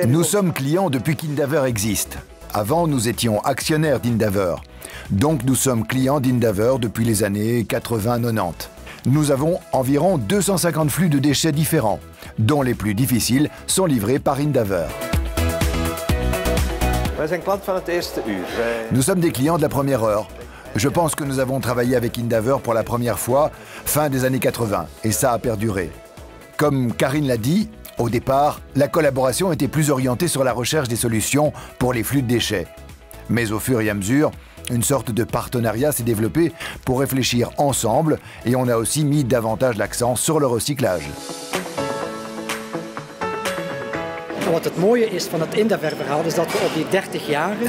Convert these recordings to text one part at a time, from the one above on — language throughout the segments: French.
Nous sommes clients depuis qu'Indaver existe. Avant, nous étions actionnaires d'Indaver. Donc nous sommes clients d'Indaver depuis les années 80-90. Nous avons environ 250 flux de déchets différents, dont les plus difficiles sont livrés par Indaver. Nous sommes des clients de la première heure. Je pense que nous avons travaillé avec Indaver pour la première fois fin des années 80, et ça a perduré. Comme Karine l'a dit, au départ, la collaboration était plus orientée sur la recherche des solutions pour les flux de déchets. Mais au fur et à mesure, une sorte de partenariat s'est développé pour réfléchir ensemble et on a aussi mis davantage l'accent sur le recyclage.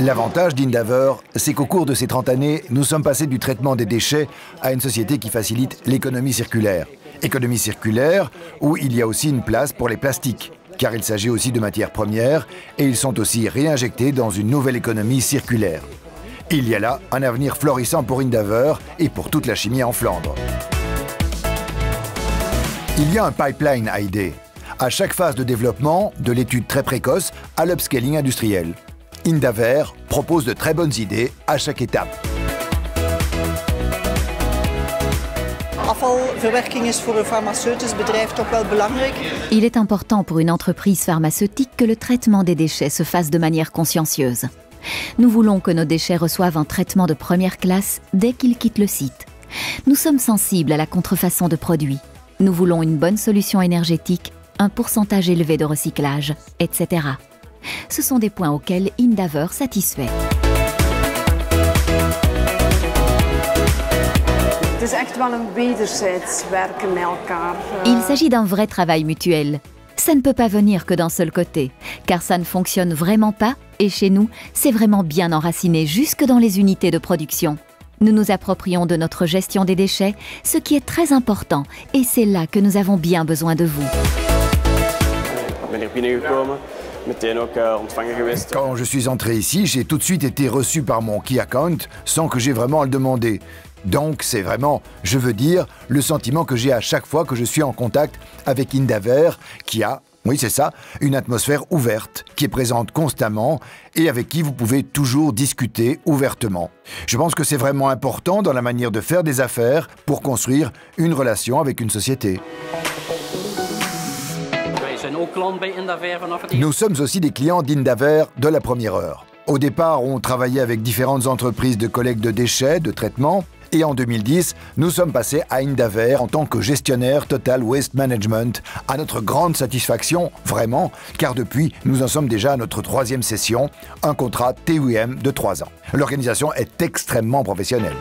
L'avantage d'Indaver, c'est qu'au cours de ces 30 années, nous sommes passés du traitement des déchets à une société qui facilite l'économie circulaire. Économie circulaire où il y a aussi une place pour les plastiques, car il s'agit aussi de matières premières et ils sont aussi réinjectés dans une nouvelle économie circulaire. Il y a là un avenir florissant pour Indaver et pour toute la chimie en Flandre. Il y a un pipeline à aider, à chaque phase de développement, de l'étude très précoce à l'upscaling industriel. Indaver propose de très bonnes idées à chaque étape. Il est important pour une entreprise pharmaceutique que le traitement des déchets se fasse de manière consciencieuse. Nous voulons que nos déchets reçoivent un traitement de première classe dès qu'ils quittent le site. Nous sommes sensibles à la contrefaçon de produits. Nous voulons une bonne solution énergétique, un pourcentage élevé de recyclage, etc. Ce sont des points auxquels Indaver satisfait. Il s'agit d'un vrai travail mutuel. Ça ne peut pas venir que d'un seul côté, car ça ne fonctionne vraiment pas, et chez nous, c'est vraiment bien enraciné jusque dans les unités de production. Nous nous approprions de notre gestion des déchets, ce qui est très important, et c'est là que nous avons bien besoin de vous. Quand je suis entré ici, j'ai tout de suite été reçu par mon Key Account sans que j'aie vraiment à le demander. Donc c'est vraiment, je veux dire, le sentiment que j'ai à chaque fois que je suis en contact avec Indaver, qui a, oui c'est ça, une atmosphère ouverte, qui est présente constamment et avec qui vous pouvez toujours discuter ouvertement. Je pense que c'est vraiment important dans la manière de faire des affaires pour construire une relation avec une société. Nous sommes aussi des clients d'Indaver de la première heure. Au départ, on travaillait avec différentes entreprises de collecte de déchets, de traitement, et en 2010, nous sommes passés à Indaver en tant que gestionnaire Total Waste Management, à notre grande satisfaction, vraiment, car depuis, nous en sommes déjà à notre 3e session, un contrat TUM de 3 ans. L'organisation est extrêmement professionnelle.